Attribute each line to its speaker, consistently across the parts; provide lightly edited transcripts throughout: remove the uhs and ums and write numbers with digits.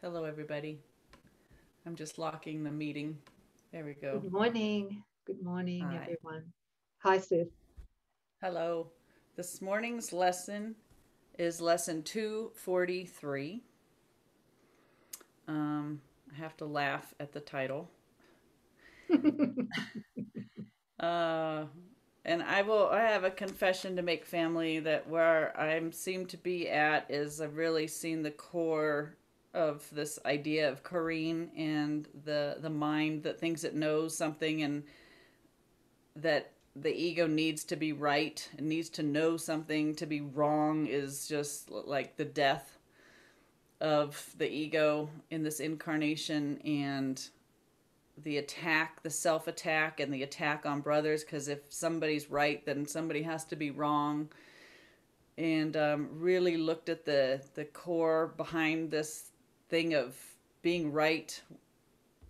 Speaker 1: Hello, everybody. I'm just locking the meeting. There we go.
Speaker 2: Good morning. Good morning,
Speaker 1: Hi.
Speaker 2: everyone. Hi, Sis.
Speaker 1: Hello. This morning's lesson is lesson 243. I have to laugh at the title. Uh, and I have a confession to make, family, that where I seem to be at is I've really seen the core of this idea of Coreen and the mind that thinks it knows something, and that the ego needs to be right and needs to know something. To be wrong is just like the death of the ego in this incarnation, and the attack, the self attack, and the attack on brothers. Because if somebody's right, then somebody has to be wrong. And really looked at the core behind this thing of being right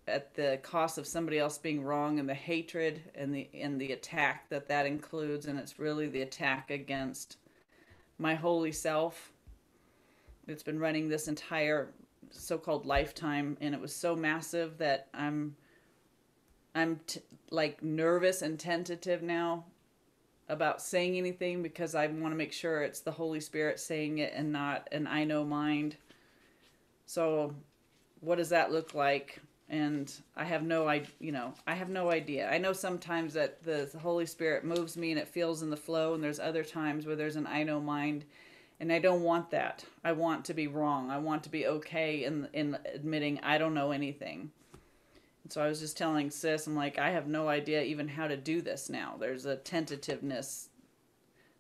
Speaker 1: at the cost of somebody else being wrong, and the hatred and the attack that that includes. And it's really the attack against my holy self. It's been running this entire so-called lifetime, and it was so massive that I'm like nervous and tentative now about saying anything, because I want to make sure it's the Holy Spirit saying it and not an I know mind. So what does that look like? And I have no idea. I have no idea. I know sometimes that the Holy Spirit moves me and it feels in the flow, and there's other times where there's an I know mind, and I don't want that. I want to be wrong. I want to be okay in admitting I don't know anything. And so I was just telling Sis, I'm like, I have no idea even how to do this now. There's a tentativeness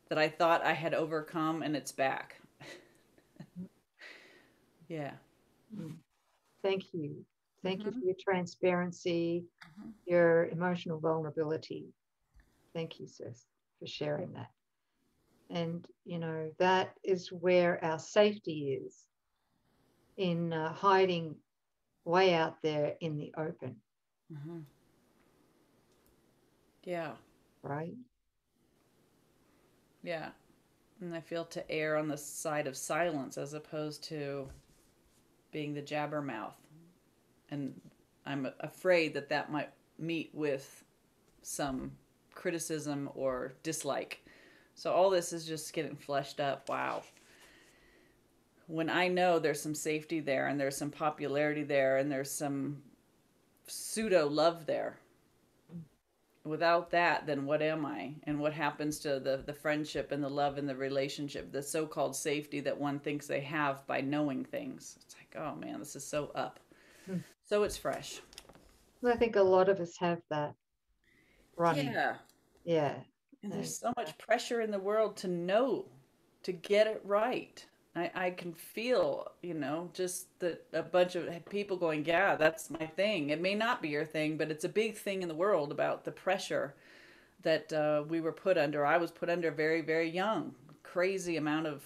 Speaker 1: that I thought I had overcome, and it's back. Yeah.
Speaker 2: Mm. Thank you. Thank you
Speaker 1: Mm-hmm.
Speaker 2: for your transparency,
Speaker 1: Mm-hmm.
Speaker 2: your emotional vulnerability. Thank you, Sis, for sharing that. And, that is where our safety is in hiding way out there in the open,
Speaker 1: Mm-hmm. Yeah.
Speaker 2: right?
Speaker 1: Yeah. And I feel to err on the side of silence as opposed to being the jabbermouth. And I'm afraid that that might meet with some criticism or dislike. So all this is just getting fleshed up. Wow. When I know there's some safety there, and there's some popularity there, and there's some pseudo love there. Without that, then what am I? And what happens to the friendship and the love and the relationship, the so called safety that one thinks they have by knowing things? It's like, oh man, this is so up.
Speaker 2: Mm.
Speaker 1: So it's fresh.
Speaker 2: I think a lot of us have that running.
Speaker 1: Yeah.
Speaker 2: Yeah.
Speaker 1: And there's
Speaker 2: And
Speaker 1: so much pressure in the world to know, to get it right. I can feel, just that a bunch of people going, yeah, that's my thing. It may not be your thing, but it's a big thing in the world about the pressure that we were put under. I was put under very, very young. Crazy amount of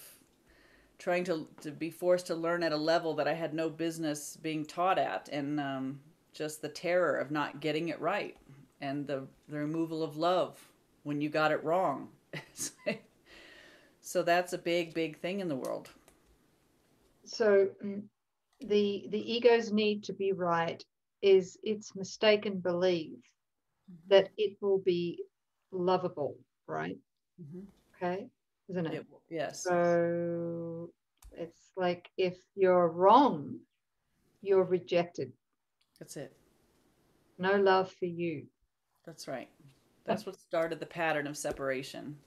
Speaker 1: trying to be forced to learn at a level that I had no business being taught at, and just the terror of not getting it right, and the removal of love when you got it wrong. So that's a big, big thing in the world.
Speaker 2: so the ego's need to be right is its mistaken belief
Speaker 1: Mm-hmm.
Speaker 2: that it will be lovable, right?
Speaker 1: Mm-hmm.
Speaker 2: Okay, isn't it?
Speaker 1: Yes,
Speaker 2: So it's like if you're wrong, you're rejected.
Speaker 1: that's it.
Speaker 2: No love for you.
Speaker 1: That's right. That's what started the pattern of separation.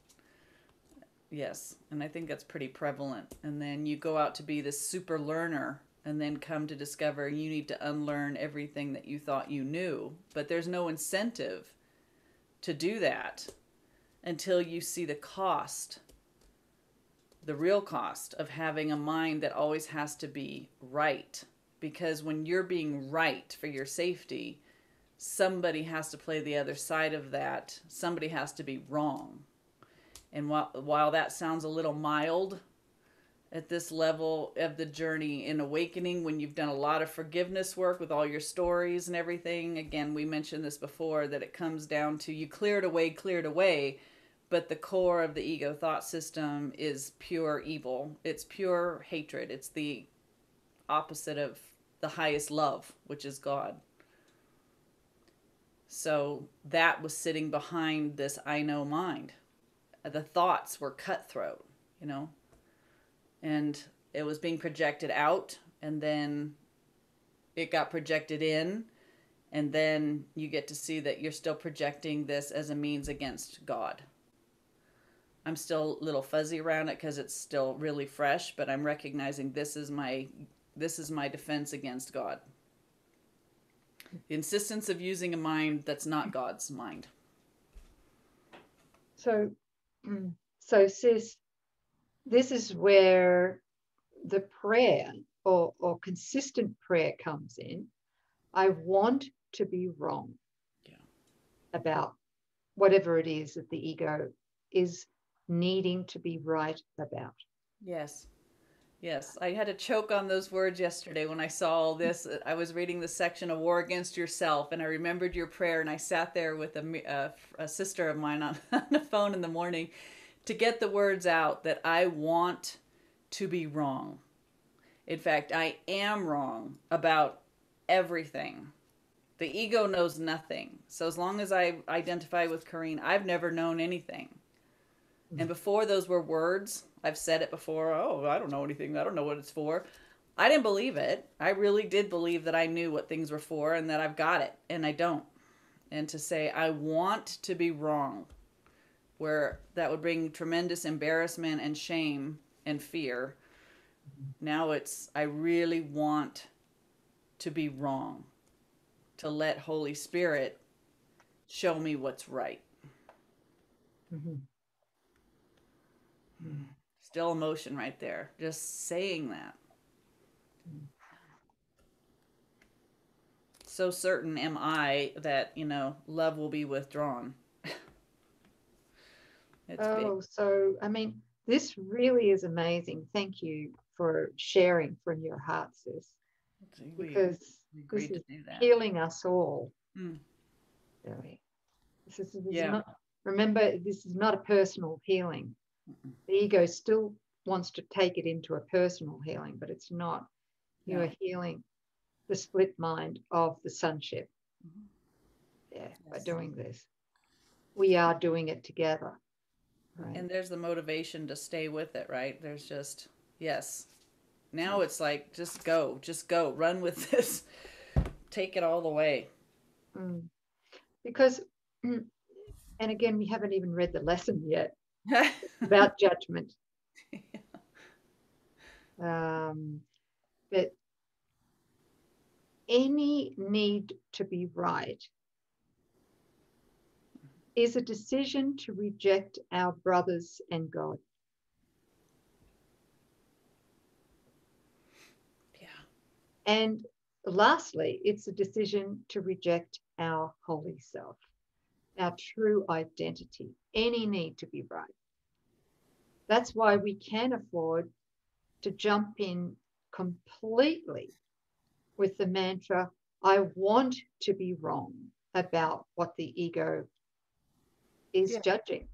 Speaker 1: Yes, and I think that's pretty prevalent. And then you go out to be this super learner, and then come to discover you need to unlearn everything that you thought you knew. But there's no incentive to do that until you see the cost, the real cost of having a mind that always has to be right. Because when you're being right for your safety, somebody has to play the other side of that. Somebody has to be wrong. And while that sounds a little mild at this level of the journey in awakening, when you've done a lot of forgiveness work with all your stories and everything, again, we mentioned this before, that it comes down to you clear it away, but the core of the ego thought system is pure evil. It's pure hatred. It's the opposite of the highest love, which is God. So that was sitting behind this I know mind. The thoughts were cutthroat, you know, and it was being projected out, and then it got projected in, and then you get to see that you're still projecting this as a means against God. I'm still a little fuzzy around it because it's still really fresh, but I'm recognizing this is my defense against God. The insistence of using a mind that's not God's mind.
Speaker 2: So, so sis, this is where the prayer or consistent prayer comes in. I want to be wrong about whatever it is that the ego is needing to be right about.
Speaker 1: Yes. Yes. I had to choke on those words yesterday when I saw all this. I was reading the section of War Against Yourself, and I remembered your prayer, and I sat there with a sister of mine on the phone in the morning to get the words out that I want to be wrong. In fact, I am wrong about everything. The ego knows nothing. So as long as I identify with Coreen, I've never known anything. And before those were words, I've said it before, oh, I don't know anything. I don't know what it's for. I didn't believe it. I really did believe that I knew what things were for and that I've got it, and I don't. And to say, I want to be wrong, where that would bring tremendous embarrassment and shame and fear. Now it's, I really want to be wrong, to let Holy Spirit show me what's right.
Speaker 2: Mm-hmm.
Speaker 1: Still emotion right there, just saying that. So certain am I that, love will be withdrawn. It's big.
Speaker 2: So, I mean, this really is amazing. Thank you for sharing from your heart, sis, because
Speaker 1: We
Speaker 2: this
Speaker 1: agreed to
Speaker 2: is
Speaker 1: do that.
Speaker 2: healing us all.
Speaker 1: Mm.
Speaker 2: Really. This is
Speaker 1: Yeah.
Speaker 2: not, remember, this is not a personal healing. The ego still wants to take it into a personal healing, but it's not. You
Speaker 1: No.
Speaker 2: are healing the split mind of the sonship. Yeah, by
Speaker 1: Yes.
Speaker 2: doing this. We are doing it together. Right?
Speaker 1: And there's the motivation to stay with it, right? There's just, yes. Now it's like, just go, run with this, take it all the way.
Speaker 2: Because, and again, we haven't even read the lesson yet about judgment. But any need to be right is a decision to reject our brothers and God.
Speaker 1: Yeah.
Speaker 2: And lastly, it's a decision to reject our holy self, our true identity, any need to be right. That's why we can afford to jump in completely with the mantra, I want to be wrong about what the ego is judging.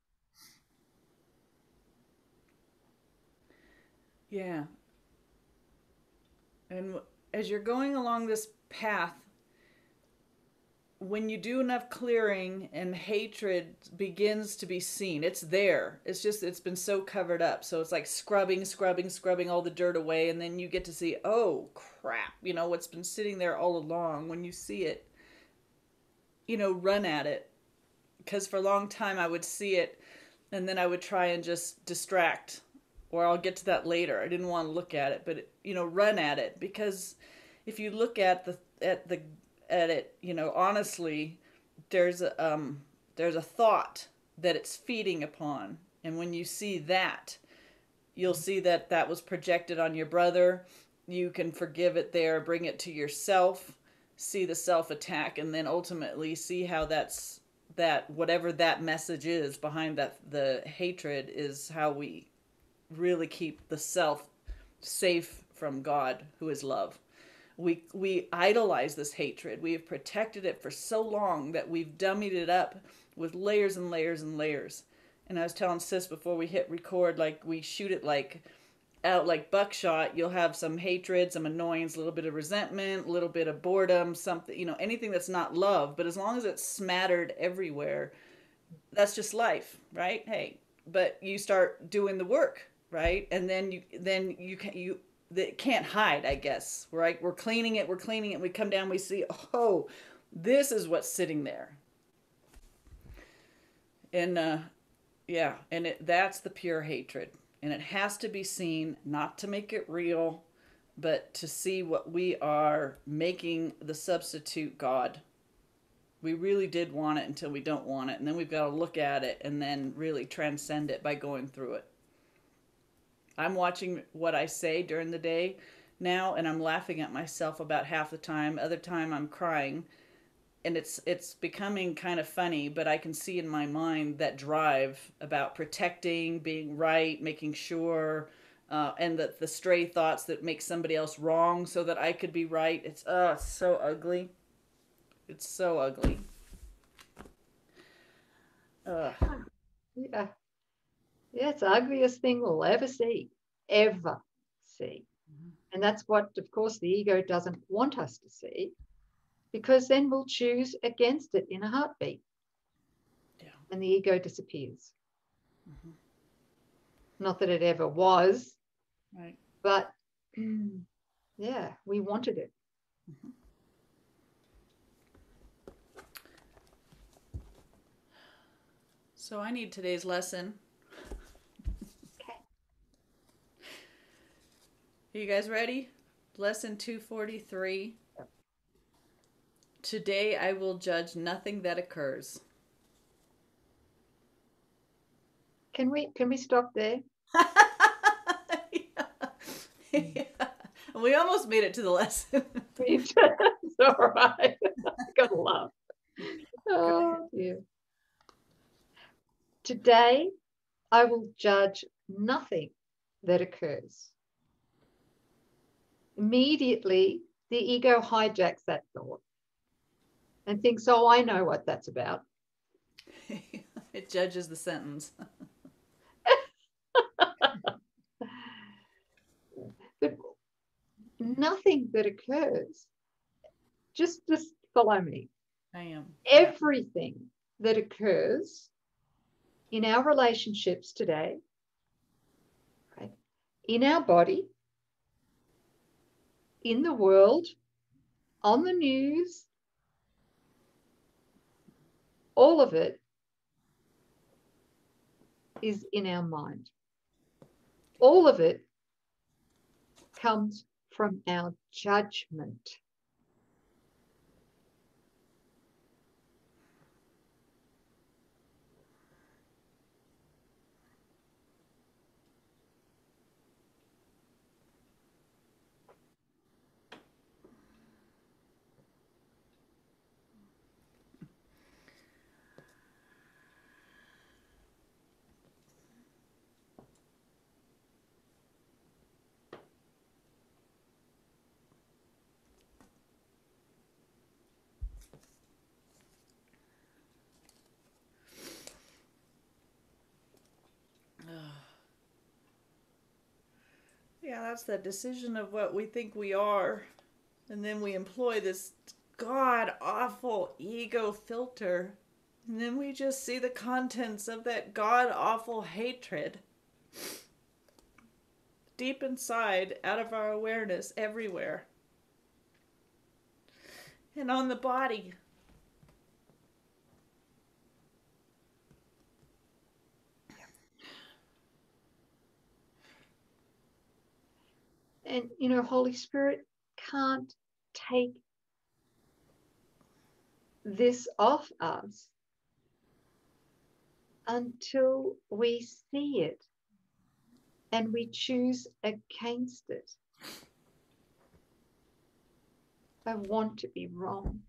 Speaker 1: Yeah. And as you're going along this path, when you do enough clearing and hatred begins to be seen, it's there. It's been so covered up. So it's like scrubbing all the dirt away. And then you get to see, oh, crap, what's been sitting there all along. When you see it, run at it. Because for a long time I would see it and then I would try and just distract, or I'll get to that later. I didn't want to look at it, but run at it, because if you look at it, honestly, there's a thought that it's feeding upon, and when you see that, you'll see that was projected on your brother. You can forgive it there, bring it to yourself, see the self attack, and then ultimately see how that whatever that message is behind that, the hatred, is how we really keep the self safe from God, who is love. We idolize this hatred. We have protected it for so long that we've dummied it up with layers and layers and layers. And I was telling sis before we hit record, like, we shoot it like out like buckshot, you'll have some hatred, some annoyance, a little bit of resentment, a little bit of boredom, something, anything that's not love. But as long as it's smattered everywhere, that's just life, right? Hey, but you start doing the work, right? And then you can you that can't hide, I guess, right? We're cleaning it, we come down, we see, oh, this is what's sitting there. And yeah, and that's the pure hatred. And it has to be seen, not to make it real, but to see what we are making the substitute God. We really did want it until we don't want it. And then we've got to look at it and then really transcend it by going through it. I'm watching what I say during the day now, and I'm laughing at myself about half the time. Other time I'm crying, and it's becoming kind of funny, but I can see in my mind that drive about protecting, being right, making sure, and the stray thoughts that make somebody else wrong so that I could be right. It's so ugly. It's so ugly. Ugh.
Speaker 2: Yeah. Yeah, it's the ugliest thing we'll ever see. Ever see. And that's what, of course, the ego doesn't want us to see, because then we'll choose against it in a heartbeat.
Speaker 1: Yeah.
Speaker 2: And the ego disappears.
Speaker 1: Mm-hmm.
Speaker 2: Not that it ever was,
Speaker 1: Right.
Speaker 2: but yeah, we wanted it.
Speaker 1: Mm-hmm. So I need today's lesson.
Speaker 2: Okay.
Speaker 1: Are you guys ready? Lesson 243. Today I will judge nothing that occurs.
Speaker 2: Can we stop there?
Speaker 1: Yeah. Yeah. We almost made it to the lesson.
Speaker 2: It's all right. I gotta laugh. Oh dear. Today I will judge nothing that occurs. Immediately, the ego hijacks that thought and thinks, oh, I know what that's about.
Speaker 1: It judges the sentence.
Speaker 2: But nothing that occurs, just follow me.
Speaker 1: I am.
Speaker 2: Everything that occurs in our relationships today, right, in our body, in the world, on the news, all of it is in our mind. All of it comes from our judgment.
Speaker 1: Yeah, that's that decision of what we think we are. And then we employ this god awful ego filter. And then we just see the contents of that god awful hatred deep inside, out of our awareness, everywhere. And on the body.
Speaker 2: And, Holy Spirit can't take this off us until we see it and we choose against it. I want to be wrong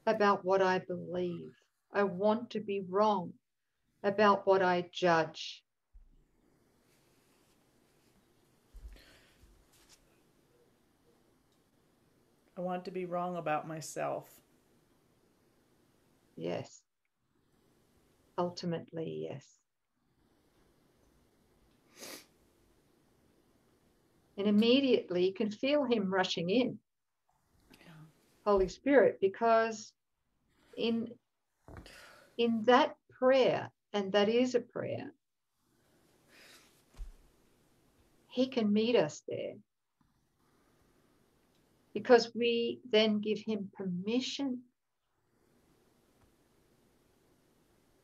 Speaker 2: about what I believe. I want to be wrong about what I judge.
Speaker 1: I want to be wrong about myself.
Speaker 2: Yes. Ultimately, yes. And immediately you can feel him rushing in, Holy Spirit, because in that prayer, and that is a prayer, he can meet us there, because we then give him permission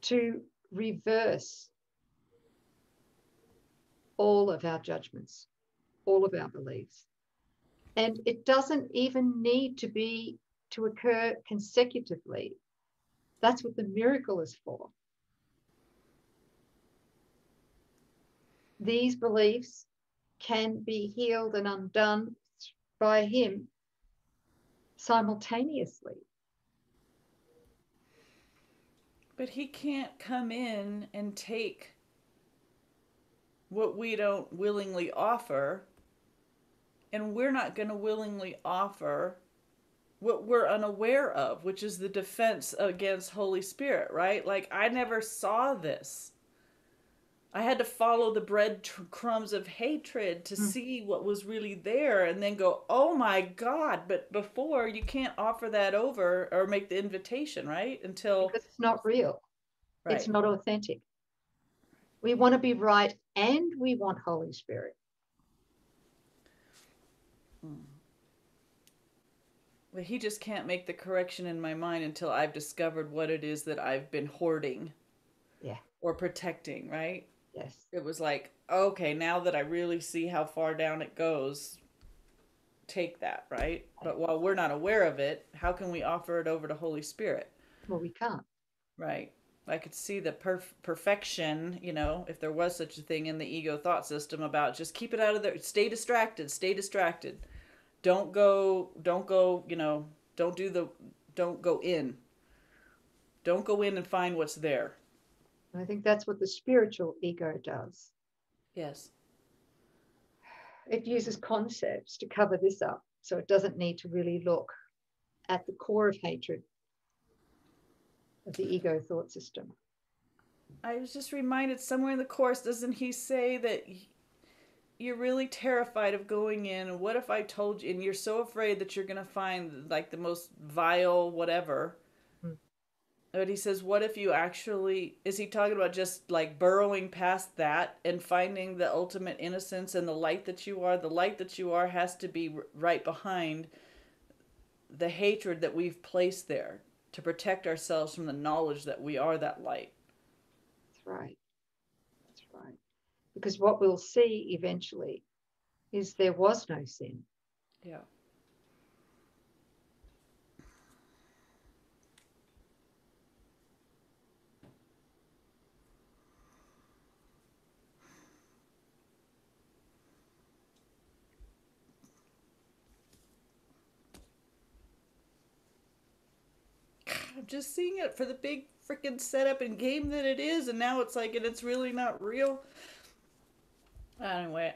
Speaker 2: to reverse all of our judgments, all of our beliefs. And it doesn't even need to occur consecutively. That's what the miracle is for. These beliefs can be healed and undone by him simultaneously.
Speaker 1: But he can't come in and take what we don't willingly offer, and we're not going to willingly offer what we're unaware of, which is the defense against Holy Spirit, right? Like, I never saw this. I had to follow the breadcrumbs of hatred to see what was really there, and then go, oh my God. But before, you can't offer that over or make the invitation, right? Until...
Speaker 2: Because it's not real.
Speaker 1: Right.
Speaker 2: It's not authentic. We want to be right, and we want Holy Spirit.
Speaker 1: Well, he just can't make the correction in my mind until I've discovered what it is that I've been hoarding.
Speaker 2: Yeah.
Speaker 1: Or protecting, right?
Speaker 2: Yes.
Speaker 1: It was like, okay, now that I really see how far down it goes, take that, right? But while we're not aware of it, how can we offer it over to Holy Spirit?
Speaker 2: Well, we can't.
Speaker 1: Right. I could see the perfection, you know, if there was such a thing in the ego thought system, about just keep it out of there. Stay distracted. Stay distracted. Don't go, you know, don't go in. Don't go in and find what's there.
Speaker 2: I think that's what the spiritual ego does.
Speaker 1: Yes.
Speaker 2: It uses concepts to cover this up, so it doesn't need to really look at the core of hatred of the ego thought system.
Speaker 1: I was just reminded, somewhere in the Course, doesn't he say that you're really terrified of going in, and what if I told you, and you're so afraid that you're going to find like the most vile whatever. But he says, what if you actually, is he talking about just like burrowing past that and finding the ultimate innocence and the light that you are? The light that you are has to be right behind the hatred that we've placed there to protect ourselves from the knowledge that we are that light.
Speaker 2: That's right. That's right. Because what we'll see eventually is there was no sin.
Speaker 1: Yeah. I'm just seeing it for the big freaking setup and game that it is, and now it's like, and it's really not real. Anyway,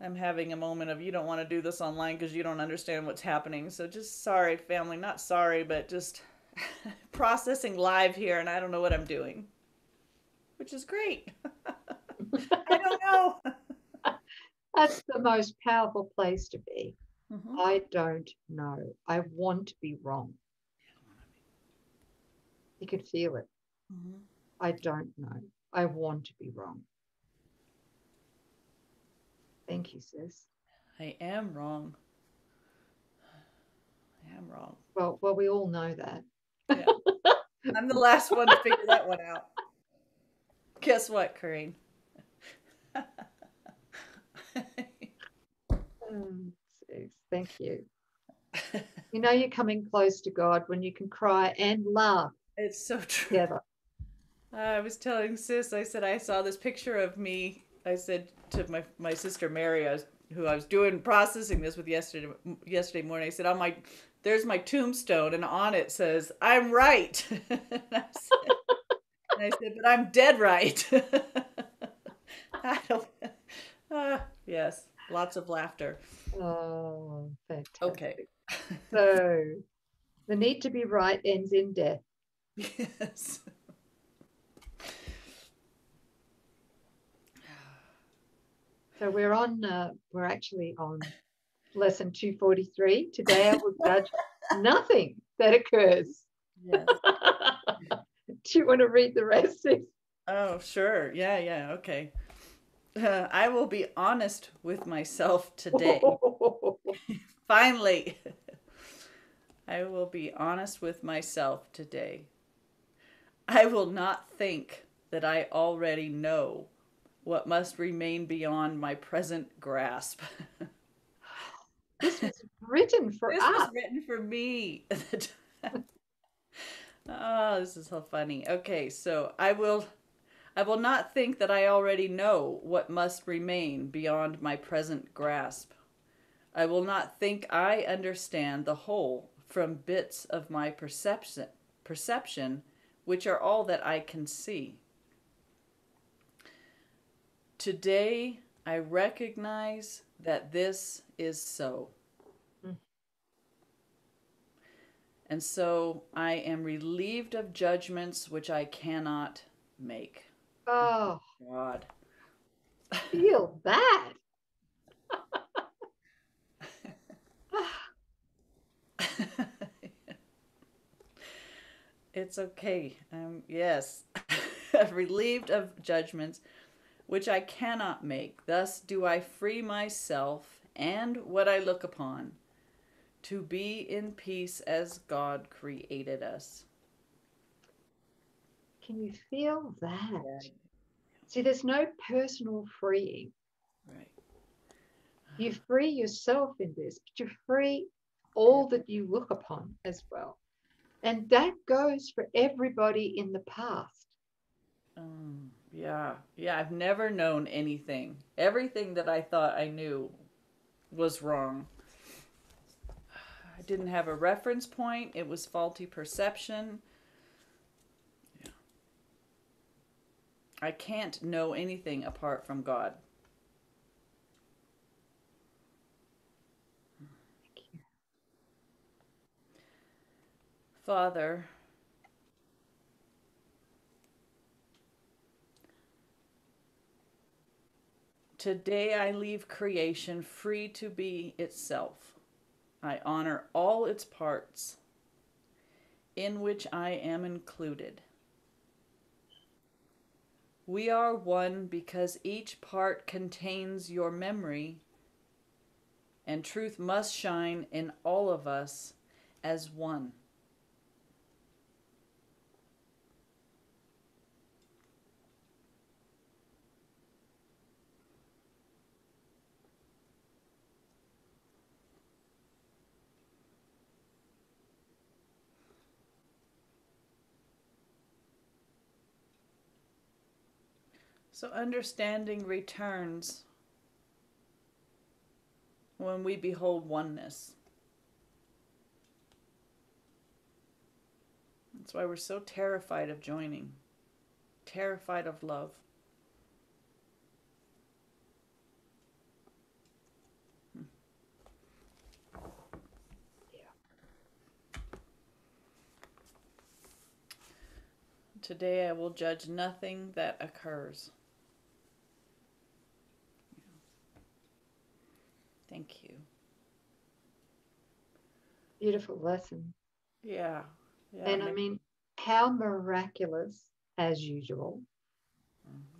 Speaker 1: I'm having a moment of, you don't want to do this online because you don't understand what's happening. So just sorry, family. Not sorry, but just processing live here, and I don't know what I'm doing, which is great. I don't know.
Speaker 2: That's the most powerful place to be.
Speaker 1: Mm-hmm.
Speaker 2: I don't know. I want to be wrong. You could feel it.
Speaker 1: Mm-hmm.
Speaker 2: I don't know. I want to be wrong. Thank you, sis.
Speaker 1: I am wrong. I am wrong.
Speaker 2: Well, we all know that.
Speaker 1: Yeah. I'm the last one to figure that one out. Guess what, Coreen?
Speaker 2: Sis, thank you. You know you're coming close to God when you can cry and laugh.
Speaker 1: It's so true.
Speaker 2: Together.
Speaker 1: I was telling Sis, I said, I saw this picture of me. I said to my sister Mary, who I was doing processing this with yesterday morning, I said, there's my tombstone, and on it says, I'm right. And I said, but I'm dead right. I don't, yes, lots of laughter.
Speaker 2: Oh, fantastic.
Speaker 1: Okay.
Speaker 2: So the need to be right ends in death.
Speaker 1: Yes.
Speaker 2: So we're actually on lesson 243. Today I will judge nothing that occurs.
Speaker 1: Yes.
Speaker 2: Do you want to read the rest?
Speaker 1: Oh, sure. Yeah, yeah. Okay. I will be honest with myself today. Finally, I will be honest with myself today. I will not think that I already know what must remain beyond my present grasp.
Speaker 2: This was written for
Speaker 1: This was
Speaker 2: us.
Speaker 1: written for me. Oh, this is so funny. Okay, so I will not think that I already know what must remain beyond my present grasp. I will not think I understand the whole from bits of my perception, which are all that I can see. Today I recognize that this is so.
Speaker 2: Mm.
Speaker 1: And so I am relieved of judgments which I cannot make.
Speaker 2: Oh,
Speaker 1: God.
Speaker 2: feel that.
Speaker 1: It's okay. Yes. Relieved of judgments which I cannot make. Thus do I free myself and what I look upon to be in peace as God created us.
Speaker 2: Can you feel that?
Speaker 1: Yeah.
Speaker 2: See, there's no personal freeing.
Speaker 1: Right.
Speaker 2: You free yourself in this, but you free all that you look upon as well. And that goes for everybody in the past.
Speaker 1: Yeah. Yeah. I've never known anything. Everything that I thought I knew was wrong. I didn't have a reference point. It was faulty perception. Yeah. I can't know anything apart from God. Father, today I leave creation free to be itself. I honor all its parts, in which I am included. We are one because each part contains your memory, and truth must shine in all of us as one. So understanding returns when we behold oneness. That's why we're so terrified of joining, terrified of love. Today I will judge nothing that occurs. Thank you.
Speaker 2: Beautiful lesson.
Speaker 1: Yeah. Yeah.
Speaker 2: And I mean, how miraculous, as usual,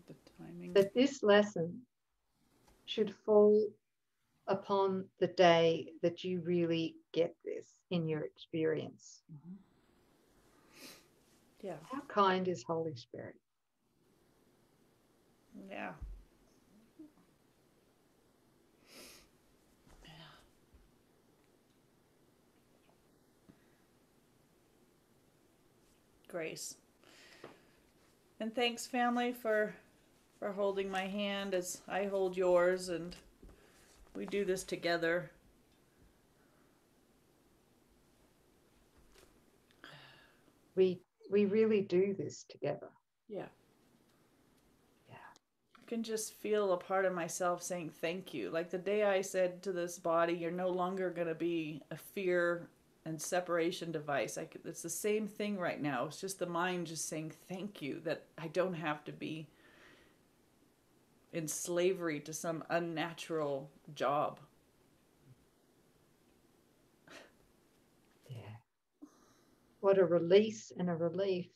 Speaker 1: The timing.
Speaker 2: that this lesson should fall upon the day that you really get this in your experience.
Speaker 1: Mm-hmm. Yeah.
Speaker 2: How kind is Holy Spirit?
Speaker 1: Yeah. Grace. And thanks, family, for holding my hand as I hold yours, and we do this together.
Speaker 2: We really do this together.
Speaker 1: Yeah.
Speaker 2: Yeah.
Speaker 1: I can just feel a part of myself saying thank you. Like the day I said to this body, you're no longer going to be a fear and separation device. It's the same thing right now. It's just the mind just saying thank you, that I don't have to be in slavery to some unnatural job.
Speaker 2: Yeah. What a release and a relief.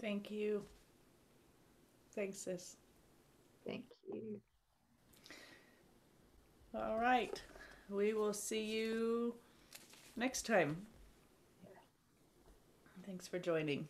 Speaker 1: Thank you. Thanks, sis.
Speaker 2: Thank you.
Speaker 1: All right. We will see you next time.
Speaker 2: Yeah.
Speaker 1: Thanks for joining.